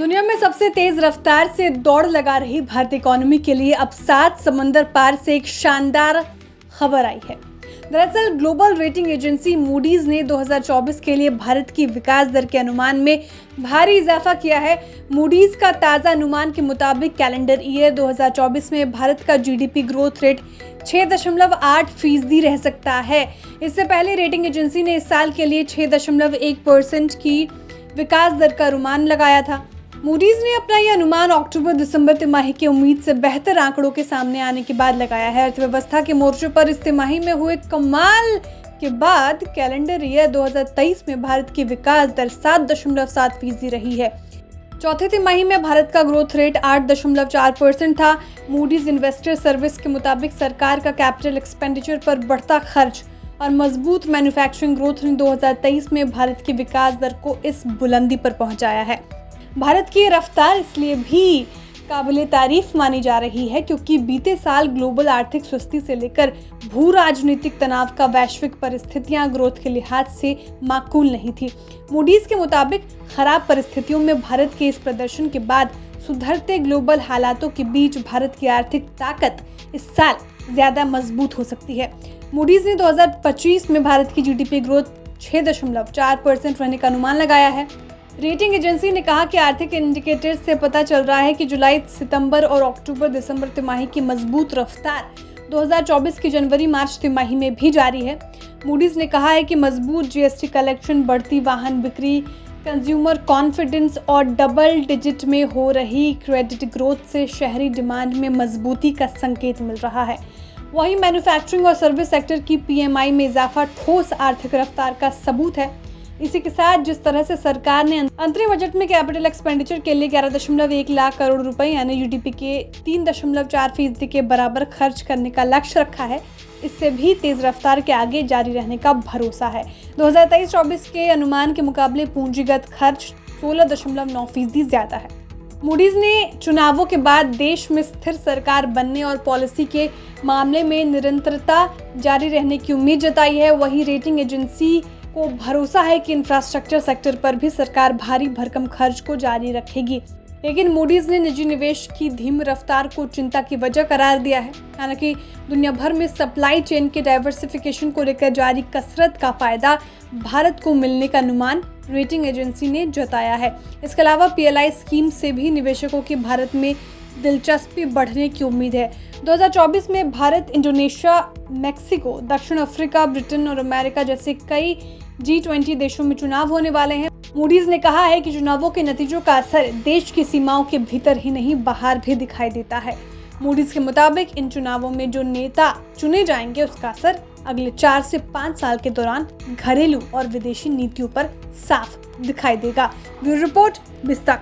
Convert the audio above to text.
दुनिया में सबसे तेज रफ्तार से दौड़ लगा रही भारतीय इकोनॉमी के लिए अब 7 समंदर पार से एक शानदार खबर आई है। दरअसल ग्लोबल रेटिंग एजेंसी मूडीज ने 2024 के लिए भारत की विकास दर के अनुमान में भारी इजाफा किया है। मूडीज का ताज़ा अनुमान के मुताबिक कैलेंडर ईयर 2024 में भारत का जीडीपी ग्रोथ रेट 6.8% रह सकता है। इससे पहले रेटिंग एजेंसी ने इस साल के लिए 6.1% की विकास दर का अनुमान लगाया था। मूडीज ने अपना यह अनुमान अक्टूबर-दिसंबर तिमाही की उम्मीद से बेहतर आंकड़ों के सामने आने के बाद लगाया है। अर्थव्यवस्था के मोर्चे पर इस तिमाही में हुए कमाल के बाद कैलेंडर ईयर 2023 में भारत की विकास दर 7.7% रही है। चौथे तिमाही में भारत का ग्रोथ रेट 8.4% था। मूडीज इन्वेस्टर सर्विस के मुताबिक सरकार का कैपिटल एक्सपेंडिचर पर बढ़ता खर्च और मजबूत मैन्युफैक्चरिंग ग्रोथ ने 2023 में भारत की विकास दर को इस बुलंदी पर पहुंचाया है। भारत की रफ्तार इसलिए भी काबिले तारीफ मानी जा रही है क्योंकि बीते साल ग्लोबल आर्थिक सुस्ती से लेकर भू राजनीतिक तनाव का वैश्विक परिस्थितियां ग्रोथ के लिहाज से माकूल नहीं थी। मूडीज के मुताबिक खराब परिस्थितियों में भारत के इस प्रदर्शन के बाद सुधरते ग्लोबल हालातों के बीच भारत की आर्थिक ताकत इस साल ज्यादा मजबूत हो सकती है। मूडीज ने 2025 में भारत की जीडीपी ग्रोथ 6.4% रहने का अनुमान लगाया है। रेटिंग एजेंसी ने कहा कि आर्थिक इंडिकेटर्स से पता चल रहा है कि जुलाई, सितंबर और अक्टूबर-दिसंबर तिमाही की मजबूत रफ्तार 2024 की जनवरी-मार्च तिमाही में भी जारी है। मूडीज ने कहा है कि मजबूत जीएसटी कलेक्शन, बढ़ती वाहन बिक्री, कंज्यूमर कॉन्फिडेंस और डबल डिजिट में हो रही क्रेडिट ग्रोथ से शहरी डिमांड में मजबूती का संकेत मिल रहा है। वहीं मैन्युफैक्चरिंग और सर्विस सेक्टर की पीएमआई में इजाफा ठोस आर्थिक रफ्तार का सबूत है। इसी के साथ जिस तरह से सरकार ने अंतरिम बजट में कैपिटल एक्सपेंडिचर के लिए 11.1 लाख करोड़ रुपए यानी जीडीपी के 3.4% के बराबर खर्च करने का लक्ष्य रखा है, इससे भी तेज रफ्तार के आगे जारी रहने का भरोसा है। 2023-24 के अनुमान के मुकाबले पूंजीगत खर्च 16.9% ज्यादा है। मूडीज ने चुनावों के बाद देश में स्थिर सरकार बनने और पॉलिसी के मामले में निरंतरता जारी रहने की उम्मीद जताई है। वहीं रेटिंग एजेंसी को भरोसा है कि इंफ्रास्ट्रक्चर सेक्टर पर भी सरकार भारी भरकम खर्च को जारी रखेगी। लेकिन मूडीज ने निजी निवेश की धीमी रफ्तार को चिंता की वजह करार दिया है। हालांकि दुनिया भर में सप्लाई चेन के डाइवर्सिफिकेशन को लेकर जारी कसरत का फायदा भारत को मिलने का अनुमान रेटिंग एजेंसी ने जताया है। इसके अलावा पीएलआई स्कीम से भी निवेशकों की भारत में दिलचस्पी बढ़ने की उम्मीद है। 2024 में भारत, इंडोनेशिया, मेक्सिको, दक्षिण अफ्रीका, ब्रिटेन और अमेरिका जैसे कई G20 देशों में चुनाव होने वाले हैं। मूडीज ने कहा है कि चुनावों के नतीजों का असर देश की सीमाओं के भीतर ही नहीं बाहर भी दिखाई देता है। मूडीज के मुताबिक इन चुनावों में जो नेता चुने जाएंगे उसका असर अगले 4 से 5 साल के दौरान घरेलू और विदेशी नीतियों पर साफ दिखाई देगा। Bureau report, बिस्तक।